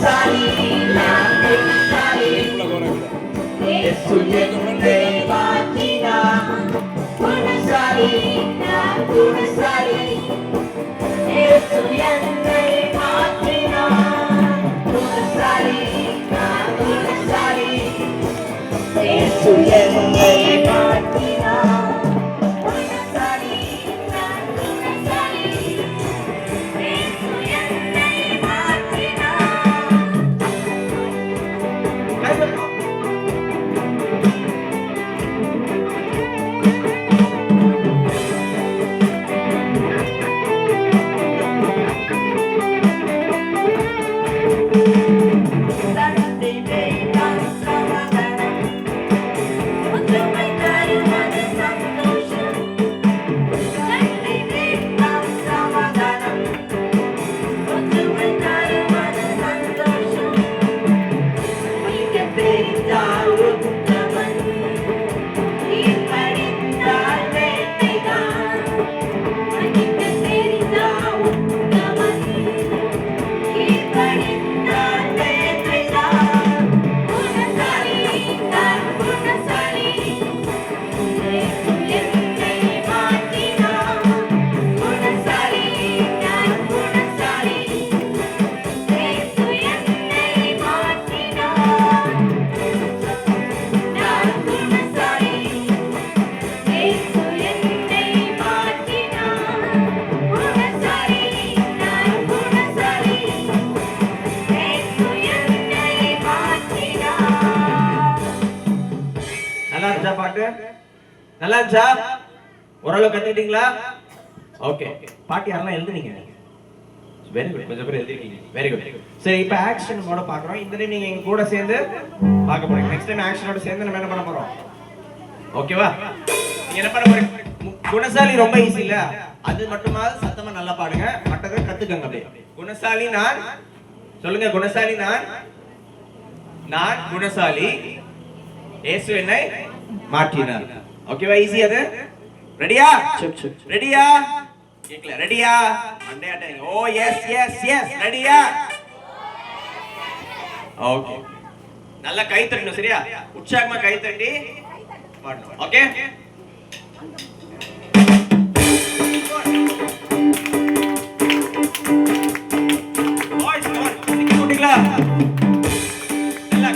குணசாலி நான் குணசாலி இயேசு என்னை மாற்றினார் குணசாலி நான் குணசாலி இயேசு என்னை மாற்றினார் குணசாலி நான் குணசாலி இயேசு என்னை மாற்றினார் குணசாலி நான் குணசாலி இயேசு என்னை மாற்றினார். தந்தை வேண்டாம் சமாதானம் ஒற்றுமை தருவது சந்தோஷம். தந்தை வேண்டாம் சமாதானம் ஒற்றுமை தருவது சந்தோஷம். மிகப் பெரிதால் உத்தமன் கீழ்ப்படிந்தால் வேட்டைதான். மிகப் பெரிதால் உத்தமன் கீழ்ப்படிந்தால் வேட்டைதான். குணசாலி நான் குணசாலி இயேசு என்னை மாற்றினார் குணசாலி நான் குணசாலி இயேசு என்னை மாற்றினார். நான் குணசாலி இயேசு என்னை மாற்றினார் குணசாலி நான் குணசாலி இயேசு என்னை மாற்றினார். நல்லா இருந்துச்சா பாட்டு? நல்லா இருந்துச்சா? ஓரளவு கத்துக்கிட்டீங்களா? ஓகே. பாட்டு யாரெல்லாம் எழுதுனீங்க? Very good. கொஞ்சம் பேர் எழுதிருக்கீங்க. Very good. சரி, இப்போ ஆக்ஷன் மோட பார்க்குறோம். இந்த டைம் நீங்க எங்க கூட சேர்ந்து பார்க்க போறீங்க. நெக்ஸ்ட் டைம் ஆக்ஷனோட சேர்ந்து நம்ம என்ன பண்ண போறோம்? ஓகேவா? நீங்க என்ன பண்ண போறீங்க? குணசாலி ரொம்ப ஈஸி இல்ல? அது மட்டுமா சத்தமா நல்லா பாடுங்க. மற்றதை கத்துக்கங்க அப்படியே. குணசாலி நான் சொல்லுங்க. குணசாலி நான் குணசாலி இயேசு என்னை மாற்றினார். ஓகேவா? ஈஸி அது. ரெடியா? ரெடியா? கேக்கல. ரெடியா? மண்டையாட்டங்க. ஓ எஸ் எஸ் எஸ். ரெடியா? ஓகே. நல்லா கை தட்டணும். சரியா? உற்சாகமா கை தட்டி பாடணும். ஓகே? வாய்ஸ் போடுங்களா? நல்லா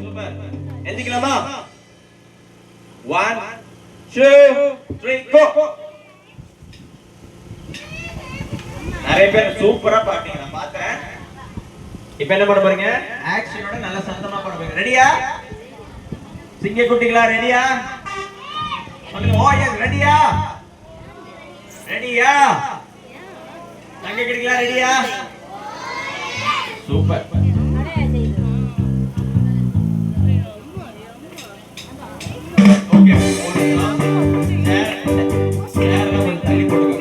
சூப்பர். எழுதிக்கலாமா? 1 2 3 கோ. நிறைய பேர் சூப்பரா பாட்டீங்க, நான் பார்த்தேன். இப்போ என்ன பண்ண போறீங்க? ஆக்ஷனோட நல்ல சத்தமா பாட போறீங்க. ரெடியா? சிங்க குட்டிகளா ரெடியா? சொல்லுங்க. ஓ எஸ் ரெடியா? ரெடியா? தங்க குட்டிகளா ரெடியா? சூப்பர். ஓகே. சேர் கொஞ்சம் தள்ளி போடுங்க.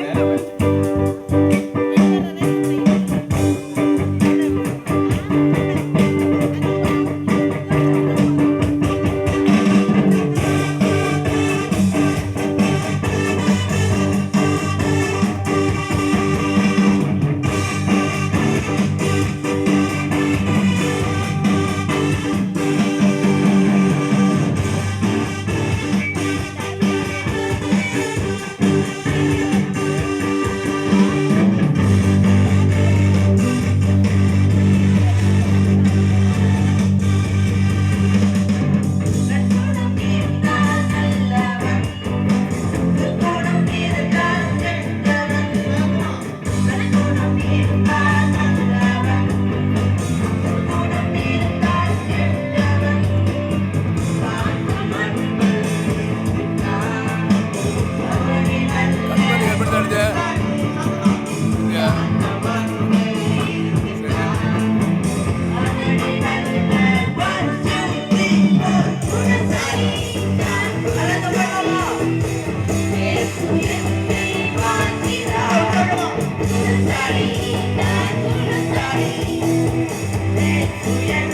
Let's